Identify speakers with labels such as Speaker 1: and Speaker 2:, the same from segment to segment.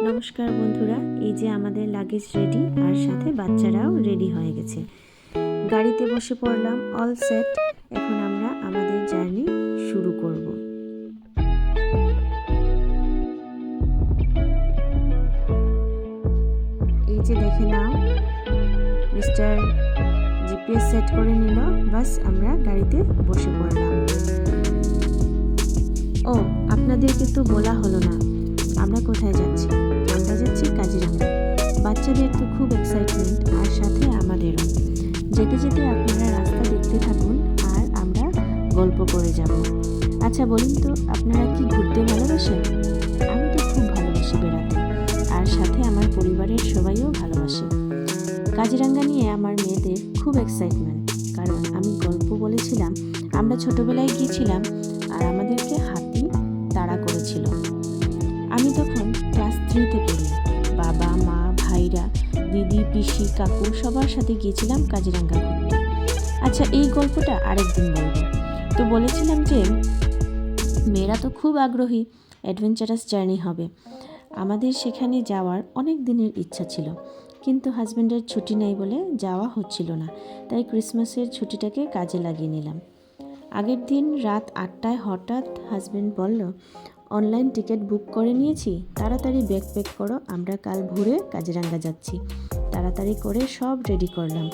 Speaker 1: নমস্কার বন্ধুরা, এই যে আমাদের লাগেজ রেডি আর সাথে বাচ্চারাও রেডি হয়ে গেছে। গাড়িতে বসে পড়লাম, অল সেট। এখন আমরা আমাদের জার্নি শুরু করব। এই যে দেখে নাও, মিস্টার জিপিএস সেট করে নিল, বাস আমরা গাড়িতে বসে পড়লাম। ও, আপনাদেরকে তো বলা হলো না আমরা কোথায় যাচ্ছি। আমরা যাচ্ছি কাজিরাঙ্গা। বাচ্চাদের তো খুব এক্সাইটমেন্ট, আর সাথে আমাদেরও। যেতে যেতে আপনারা রাস্তা দেখতে থাকুন আর আমরা গল্প করে যাব। আচ্ছা বলুন তো, আপনারা কি ঘুরতে ভালোবাসেন? আমি তো খুব ভালোবাসি বেড়াতে, আর সাথে আমার পরিবারের সবাইও ভালোবাসে। কাজিরাঙ্গা নিয়ে আমার মেয়েদের খুব এক্সাইটমেন্ট, কারণ আমি গল্প বলেছিলাম আমরা ছোটবেলায় গিয়েছিলাম আর আমাদেরকে হাতি তাড়া করেছিল। আমি তখন ক্লাস 3-তে পড়ি। বাবা, মা, ভাইরা, দিদি, পিসি, কাকু সবার সাথে গিয়েছিলাম কাজিরাঙ্গা ঘুরতে। আচ্ছা, এই গল্পটা আরেকদিন বলবো। তো বলেছিলাম যে মেয়েরা তো খুব আগ্রহী, অ্যাডভেঞ্চারাস জার্নি হবে। আমাদের সেখানে যাওয়ার অনেক দিনের ইচ্ছা ছিল, কিন্তু হাজব্যান্ডের ছুটি নেই বলে যাওয়া হচ্ছিল না। তাই ক্রিসমাসের ছুটিটাকে কাজে লাগিয়ে নিলাম। আগের দিন রাত 8টায় হঠাৎ হাজব্যান্ড বলল, অনলাইন টিকিট বুক করে নিয়েছি, তাড়াতাড়ি ব্যাগ প্যাক করো, আমরা কাল ভোরে কাজিরাঙ্গা যাচ্ছি। তাড়াতাড়ি করে সব রেডি করলাম।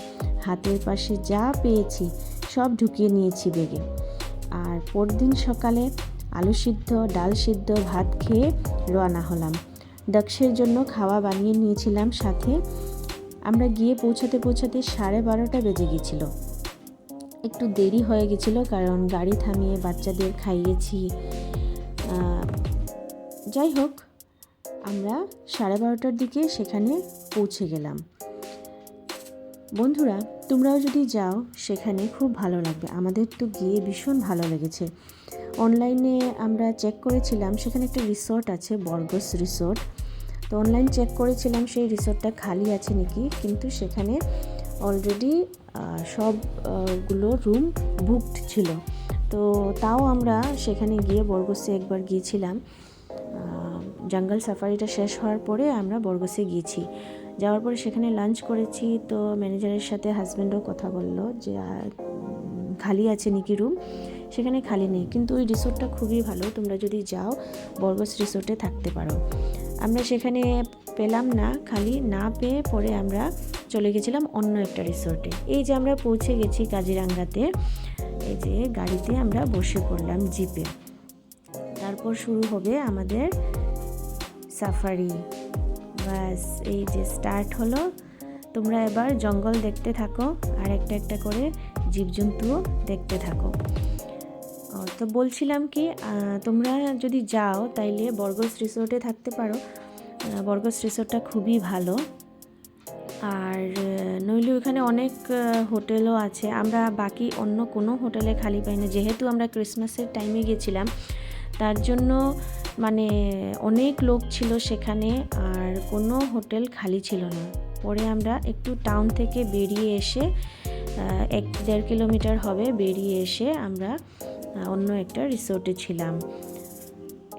Speaker 1: হাতের পাশে যা পেয়েছি সব ঢুকিয়ে নিয়েছি ব্যাগে। আর পরদিন সকালে আলু সিদ্ধ, ডাল সিদ্ধ, ভাত খেয়ে রওনা হলাম। দক্ষের জন্য খাওয়া বানিয়ে নিয়েছিলাম সাথে। আমরা গিয়ে পৌঁছাতে 12:30 বেজে গিয়েছিল। একটু দেরি হয়ে গেছিলো কারণ গাড়ি থামিয়ে বাচ্চাদের খাইয়েছি। যাই হোক, আমরা 12:30টার দিকে সেখানে পৌঁছে গেলাম। বন্ধুরা, তোমরাও যদি যাও সেখানে খুব ভালো লাগবে। আমাদের তো গিয়ে ভীষণ ভালো লেগেছে। অনলাইনে আমরা চেক করেছিলাম, সেখানে একটা রিসোর্ট আছে, বর্গস রিসোর্ট। তো অনলাইন চেক করেছিলাম সেই রিসোর্টটা খালি আছে নাকি, কিন্তু সেখানে অলরেডি সবগুলো রুম বুকড ছিল। তো তাও আমরা সেখানে গিয়ে বর্গসে একবার গিয়েছিলাম। জঙ্গল সাফারিটা শেষ হওয়ার পরে আমরা বর্গসে গিয়েছি। যাওয়ার পরে সেখানে লাঞ্চ করেছি। তো ম্যানেজারের সাথে হাজব্যান্ডও কথা বলল যে খালি আছে নাকি রুম। সেখানে খালি নেই, কিন্তু ওই রিসোর্টটা খুবই ভালো। তোমরা যদি যাও বর্গস রিসোর্টে থাকতে পারো। আমরা সেখানে পেলাম না, খালি না পেয়ে পরে আমরা চলে গেছিলাম অন্য একটা রিসোর্টে। এই যে আমরা পৌঁছে গেছি কাজিরাঙ্গাতে। এই যে গাড়িতে আমরা বসে পড়লাম জিপে। তারপর শুরু হবে আমাদের সাফারি। বাস, এই যে স্টার্ট হলো। তোমরা এবার জঙ্গল দেখতে থাকো আর একটা একটা করে জীবজন্তুও দেখতে থাকো। তো বলছিলাম কি, তোমরা যদি যাও তাইলে বর্গস রিসোর্টে থাকতে পারো। বর্গস রিসোর্টটা খুবই ভালো। আর নইলে ওখানে অনেক হোটেলও আছে। আমরা বাকি অন্য কোনো হোটেলে খালি পাই না, যেহেতু আমরা ক্রিসমাসের টাইমে গেছিলাম। তার জন্য মানে অনেক লোক ছিল সেখানে, আর কোনো হোটেল খালি ছিল না। পরে আমরা একটু টাউন থেকে বেরিয়ে এসে 1-1.5 কিলোমিটার হবে, বেরিয়ে এসে আমরা অন্য একটা রিসোর্টে ছিলাম।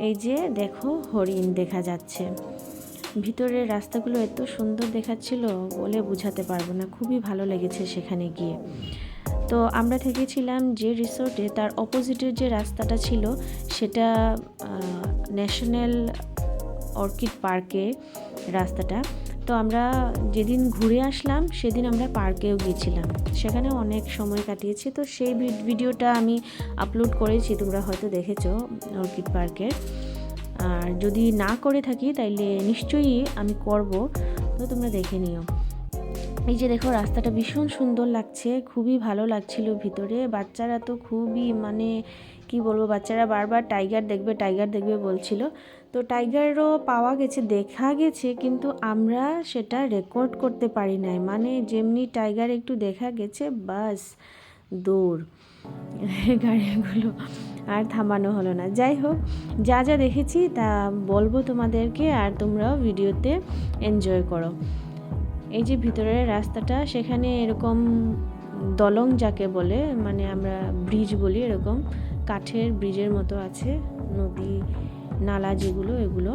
Speaker 1: এই যে দেখো, হরিণ দেখা যাচ্ছে। ভিতরের রাস্তাগুলো এত সুন্দর দেখাচ্ছিল, বলে বোঝাতে পারবো না। খুবই ভালো লেগেছে সেখানে গিয়ে। তো আমরা থেকেছিলাম যে রিসোর্টে, তার অপোজিটের যে রাস্তাটা ছিল সেটা ন্যাশনাল অর্কিড পার্কে রাস্তাটা। তো আমরা যেদিন ঘুরে আসলাম সেদিন আমরা পার্কেও গিয়েছিলাম, সেখানে অনেক সময় কাটিয়েছি। তো সেই ভিডিওটা আমি আপলোড করেছি, তোমরা হয়তো দেখেছো অর্কিড পার্কের। আর যদি না করে থাকি তাইলে নিশ্চয়ই আমি করব, তো তোমরা দেখে নিও। এই যে দেখো, রাস্তাটা ভীষণ সুন্দর লাগছে, খুবই ভালো লাগছিল ভিতরে। বাচ্চারা তো খুবই মানে কি বলবো, বাচ্চারা বারবার টাইগার দেখবে টাইগার দেখবে বলছিল। তো টাইগারও পাওয়া গেছে, দেখা গেছে, কিন্তু আমরা সেটা রেকর্ড করতে পারি নাই। মানে যেমনি টাইগার একটু দেখা গেছে, বাস দৌড় গাড়িগুলো, আর থামানো হলো না। যাই হোক, যা যা দেখেছি তা বলবো তোমাদেরকে, আর তোমরাও ভিডিওতে এনজয় করো। এই যে ভিতরের রাস্তাটা, সেখানে এরকম দলং যাকে বলে, মানে আমরা ব্রিজ বলি, এরকম কাঠের ব্রিজের মতো আছে। নদী নালা যেগুলো, এগুলো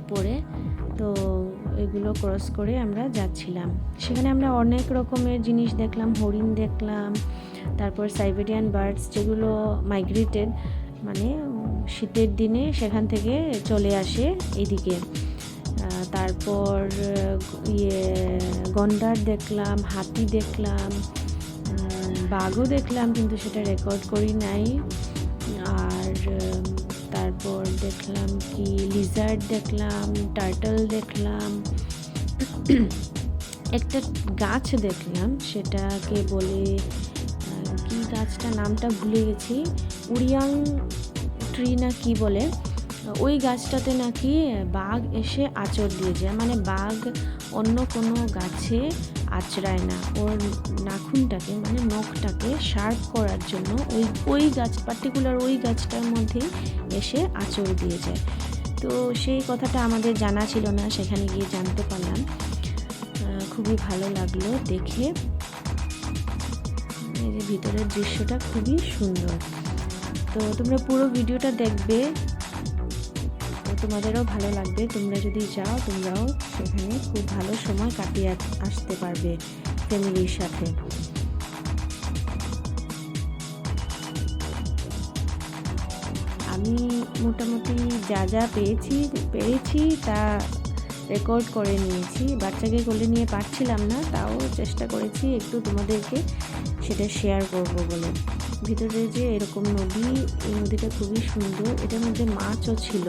Speaker 1: উপরে। তো এগুলো ক্রস করে আমরা যাচ্ছিলাম। সেখানে আমরা অনেক রকমের জিনিস দেখলাম, হরিণ দেখলাম, তারপর সাইবেরিয়ান বার্ডস যেগুলো মাইগ্রেটেড, মানে শীতের দিনে সেখান থেকে চলে আসে এদিকে। তারপর গন্ডার দেখলাম, হাতি দেখলাম, বাঘও দেখলাম, কিন্তু সেটা রেকর্ড করি নাই। আর তারপর দেখলাম কি লিজার্ড দেখলাম, টার্টল দেখলাম, একটা গাছ দেখলাম, সেটাকে বলে কি গাছটা নামটা ভুলে গেছি, উড়িয়াং ট্রি না কি বলে। ওই গাছটাতে নাকি বাঘ এসে আঁচড় দিয়ে যায়, মানে বাঘ অন্য কোনো গাছে আঁচড়ায় না, ওর নাখুনটাকে মানে নখটাকে শার্প করার জন্য ওই গাছ পার্টিকুলার ওই গাছটার মধ্যেই এসে আঁচড় দিয়ে যায়। তো সেই কথাটা আমাদের জানা ছিল না, সেখানে গিয়ে জানতে পারলাম। খুবই ভালো লাগলো দেখে। এই যে ভিতরের দৃশ্যটা খুবই সুন্দর। তো তোমরা পুরো ভিডিওটা দেখবে, তোমাদেরও ভালো লাগবে। তোমরা যদি যাও, তোমরাও সেখানে খুব ভালো সময় কাটিয়ে আসতে পারবে ফ্যামিলির সাথে। আমি মোটামুটি যা যা পেরেছি তা রেকর্ড করে নিয়েছি। বাচ্চাকে কোলে নিয়ে পারছিলাম না, তাও চেষ্টা করেছি একটু তোমাদেরকে সেটা শেয়ার করব বলে। ভিতরে যে এরকম নদী, এই নদীটা খুবই সুন্দর, এটার মধ্যে মাছও ছিল।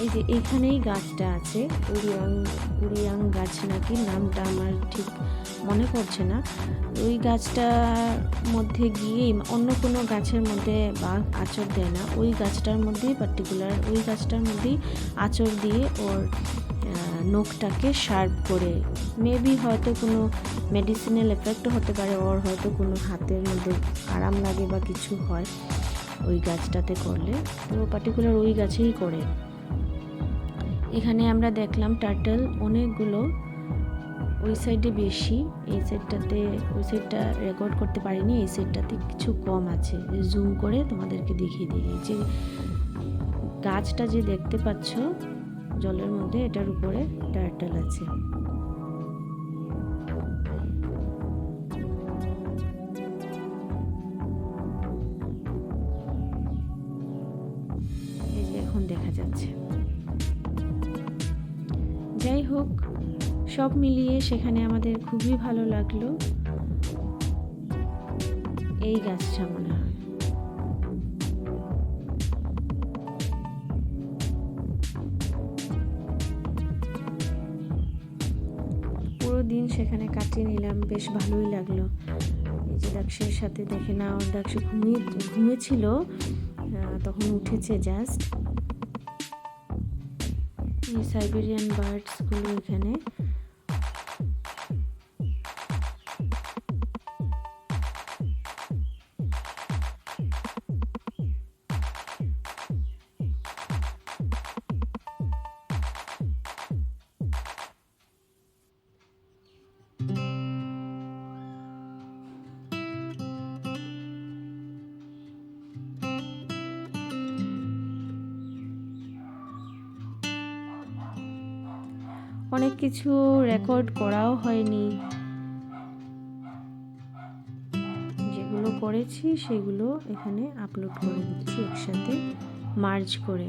Speaker 1: এই যে এখানেই গাছটা আছে, উড়িয়াং গাছ নাকি, নামটা আমার ঠিক মনে পড়ছে না। ওই গাছটার মধ্যে গিয়েই, অন্য কোনো গাছের মধ্যে বাঘ আঁচড় দেয় না, ওই গাছটার মধ্যেই পার্টিকুলার ওই গাছটার মধ্যেই আঁচড় দিয়ে ওর নখটাকে শার্প করে। মেবি হয়তো কোনো মেডিসিনাল এফেক্টও হতে পারে, ওর হয়তো কোনো হাতের মধ্যে আরাম লাগে বা কিছু হয় ওই গাছটাতে করলে, তো পার্টিকুলার ওই গাছেই করে। এখানে আমরা দেখলাম টার্টল অনেকগুলো, ওই সাইডে বেশি, এই সাইডটাতে, ওই সাইডটা রেকর্ড করতে পারিনি, এই সাইডটাতে কিছু কম আছে। জুম করে তোমাদেরকে দেখিয়ে দিই। যে গাছটা যে দেখতে পাচ্ছ জলের মধ্যে, এটার উপরে টার্টল আছে। এই যে এখন দেখা যাচ্ছে। যাই হোক, সব মিলিয়ে সেখানে আমাদের খুবই ভালো লাগলো। এই গাছটা মনে হয় পুরো দিন সেখানে কাটিয়ে নিলাম, বেশ ভালোই লাগলো। এই যে দাক্ষের সাথে দেখে নাও, দাক্ষ ঘুমিয়েছিল, তখন উঠেছে জাস্ট। এই সাইবেরিয়ান বার্ডসগুলো এখানে। অনেক কিছু রেকর্ড করাও হয়নি, যেগুলো করেছি সেগুলো এখানে আপলোড করে দিচ্ছি একসাথে মার্জ করে।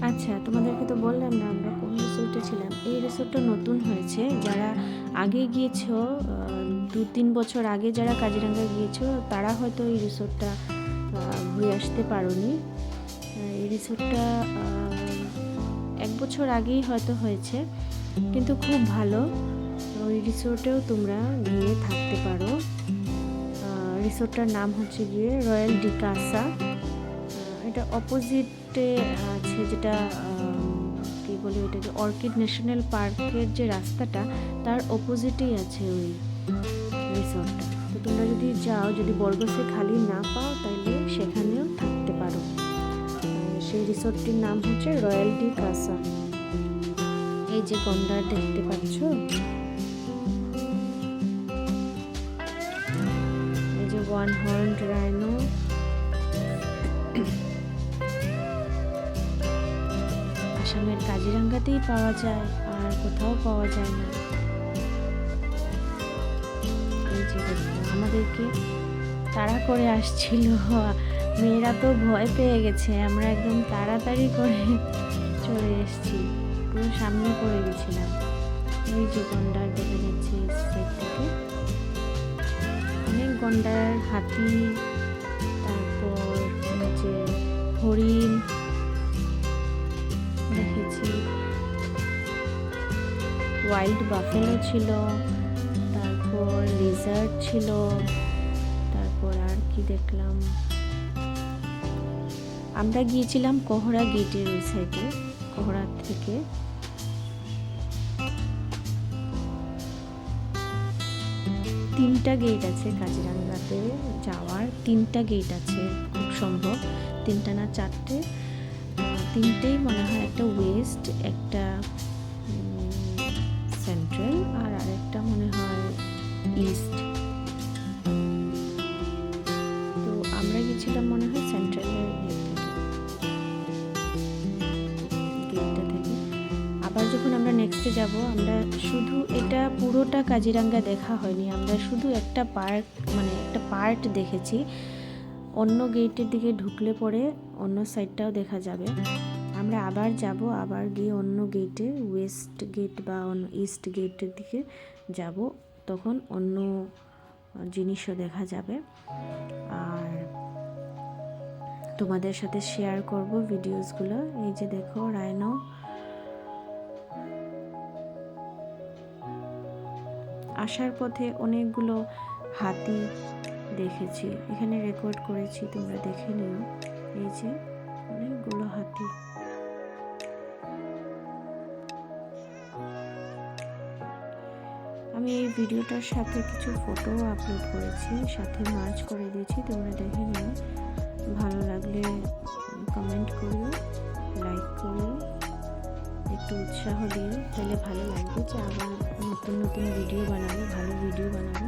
Speaker 1: আচ্ছা, তোমাদেরকে তো বললাম না আমরা কোন রিসোর্টে ছিলাম। এই রিসোর্টটা নতুন হয়েছে। যারা আগে গিয়েছো, 2-3 বছর আগে যারা কাজিরাঙ্গা গিয়েছো, তারা হয়তো এই রিসোর্টটা ঘুরে আসতে পারোনি। এই রিসোর্টটা 1 বছর আগেই হয়তো হয়েছে, কিন্তু খুব ভালো। ওই রিসোর্টেও তোমরা গিয়ে থাকতে পারো। রিসোর্টটার নাম হচ্ছে গিয়ে রয়্যাল ডিকাসা। এটা অপোজিটে আছে, যেটা কি বলে ওইটাকে, অর্কিড ন্যাশনাল পার্কের যে রাস্তাটা, তার অপোজিটেই আছে ওই রিসোর্টটা। তো তোমরা যদি যাও, যদি বর্গসে খালি না পাও তাহলে সেখানেও থাকতে পারো। সেই রিসোর্টটির নাম হচ্ছে রয়্যাল ডি কাসা। এই যে গন্ডার দেখতে পাচ্ছ, এই যে ওয়ান হর্নড রাইনো। আসামের কাজিরাঙ্গাতেই পাওয়া যায়, আর কোথাও পাওয়া যায় না। এই যে দেখো, আমাদেরকে তাড়া করে আসছিল, মেয়েরা তো ভয় পেয়ে গেছে, আমরা একদম তাড়াতাড়ি করে চলে এসেছি, পুরো সামনে পড়ে গেছিলাম। ওই যে গন্ডার দেখা যাচ্ছে সাইড থেকে, অনেক গন্ডার, হাতি, তারপর যে হরিণ দেখেছি, ওয়াইল্ড বাফেলো ছিল, তারপর লিজার্ড ছিল, তারপর আর কি দেখলাম, আমরা গিয়েছিলাম কোহরা গেটের ওই সাইডে। কোহরা থেকে তিনটা গেট আছে কাজিরাঙ্গাতে যাওয়ার, তিনটা গেট আছে খুব সম্ভব, তিনটা না চারটে, তিনটেই মনে হয়, একটা ওয়েস্ট, একটা সেন্ট্রাল, আর আরেকটা মনে হয় ইস্ট। তো আমরা গেছিলাম মনে হয় সেন্ট্রালের গেটটা থেকে। আবার যখন আমরা নেক্সটে যাব, আমরা শুধু এটা পুরোটা কাজিরাঙ্গা দেখা হয়নি, আমরা শুধু একটা পার্ক, মানে একটা পার্ট দেখেছি। অন্য গেটের দিকে ঢুকলে পরে অন্য সাইডটাও দেখা যাবে। আমরা আবার যাব, আবার গিয়ে অন্য গেটে, ওয়েস্ট গেট বা অন্য ইস্ট গেটের দিকে যাব, তখন অন্য জিনিসও দেখা যাবে, আর তোমাদের সাথে শেয়ার করব ভিডিওসগুলো। এই যে দেখো রাইনো, আসার পথে অনেকগুলো হাতি দেখেছি, এখানে রেকর্ড করেছি, তোমরা দেখে নিও। এই যে অনেকগুলো হাতি। আমি এই ভিডিওটার সাথে কিছু ফটো আপলোড করেছি, সাথে মার্চ করে দিয়েছি, তোমরা দেখে নিও। ভালো লাগলে কমেন্ট করিও, লাইক করিও, একটু উৎসাহ দিও, তাহলে ভালো লাগবে যে আবার নতুন নতুন ভিডিও বানাবো, ভালো ভিডিও বানাবো।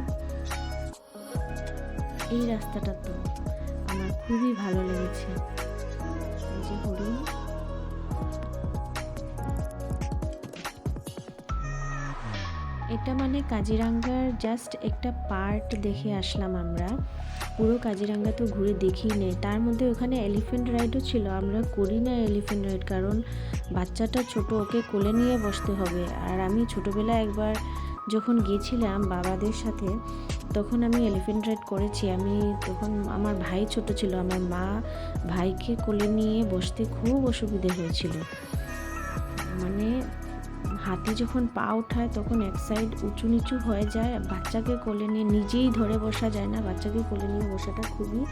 Speaker 1: এই রাস্তাটা তো আমার খুবই ভালো লেগেছে। এই যে হরিণ, এটা মানে কাজিরাঙ্গার জাস্ট একটা পার্ট দেখে আসলাম আমরা, পুরো কাজিরাঙ্গা তো ঘুরে দেখি নেই। তার মধ্যে ওখানে এলিফ্যান্ট রাইডও ছিল, আমরা করি না এলিফ্যান্ট রাইড, কারণ বাচ্চাটা ছোট, ওকে কোলে নিয়ে বসতে হবে। আর আমি ছোটোবেলায় একবার যখন গিয়েছিলাম বাবাদের সাথে, তখন আমি এলিফ্যান্ট রাইড করেছি। আমি তখন, আমার ভাই ছোট ছিল, আমার মা ভাইকে কোলে নিয়ে বসতে খুব অসুবিধে হয়েছিল। মানে হাতি যখন পা ওঠায় তখন এক সাইড উঁচু নিচু হয়ে যায়, বাচ্চাকে কোলে নিয়ে নিজেই ধরে বসা যায় না, বাচ্চাকে কোলে নিয়ে বসাটা খুবই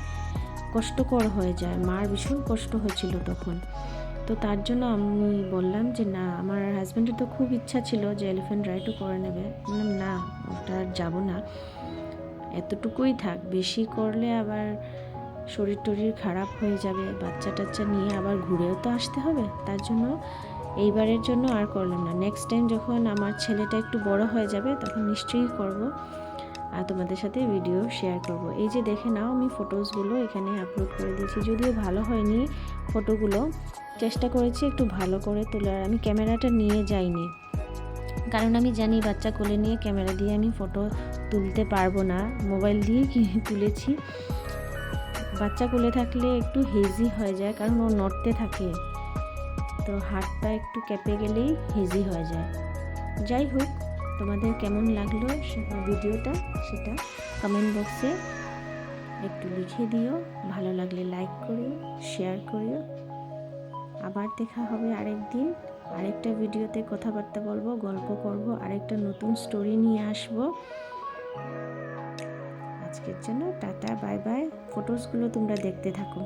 Speaker 1: কষ্টকর হয়ে যায়, মার ভীষণ কষ্ট হয়েছিল তখন। তো তার জন্য আমি বললাম যে না, আমার হাজব্যান্ডের তো খুব ইচ্ছা ছিল যে এলিফ্যান্ট রাইডও করে নেবে, বললাম না, ওটা আর যাবো না, এতটুকুই থাক, বেশি করলে আবার শরীর টরীর খারাপ হয়ে যাবে, বাচ্চা টাচ্চা নিয়ে আবার ঘুরেও তো আসতে হবে। তার জন্য এইবারের জন্য আর করলাম না, নেক্সট টাইম যখন আমার ছেলেটা একটু বড় হয়ে যাবে তখন নিশ্চয়ই করব, আর তোমাদের সাথে ভিডিও শেয়ার করব। এই যে দেখে নাও, আমি ফটোসগুলো এখানে আপলোড করে দিয়েছি, যদিও ভালো হয়নি ফটোগুলো, চেষ্টা করেছি একটু ভালো করে তোলার। আমি ক্যামেরাটা নিয়ে যাইনি, কারণ আমি জানি বাচ্চা কোলে নিয়ে ক্যামেরা দিয়ে আমি ফটো তুলতে পারবো না, মোবাইল দিয়ে তুলেছি। বাচ্চা কোলে থাকলে একটু হেজি হয়ে যায়, কারণ ও নড়তে থাকে, তো হাতটা একটু কেঁপে গেলেই হেজি হয়ে যায়। যাই হোক, তোমাদের কেমন লাগলো ভিডিওটা সেটা কমেন্ট বক্সে একটু লিখে দিও, ভালো লাগলে লাইক করিও, শেয়ার করিও। আবার দেখা হবে আরেকদিন, আরেকটা ভিডিওতে কথাবার্তা বলবো, গল্প করব, আরেকটা নতুন স্টোরি নিয়ে আসবো। আজকের জন্য টাটা, বাই বাই। ফটোসগুলো তোমরা দেখতে থাকো।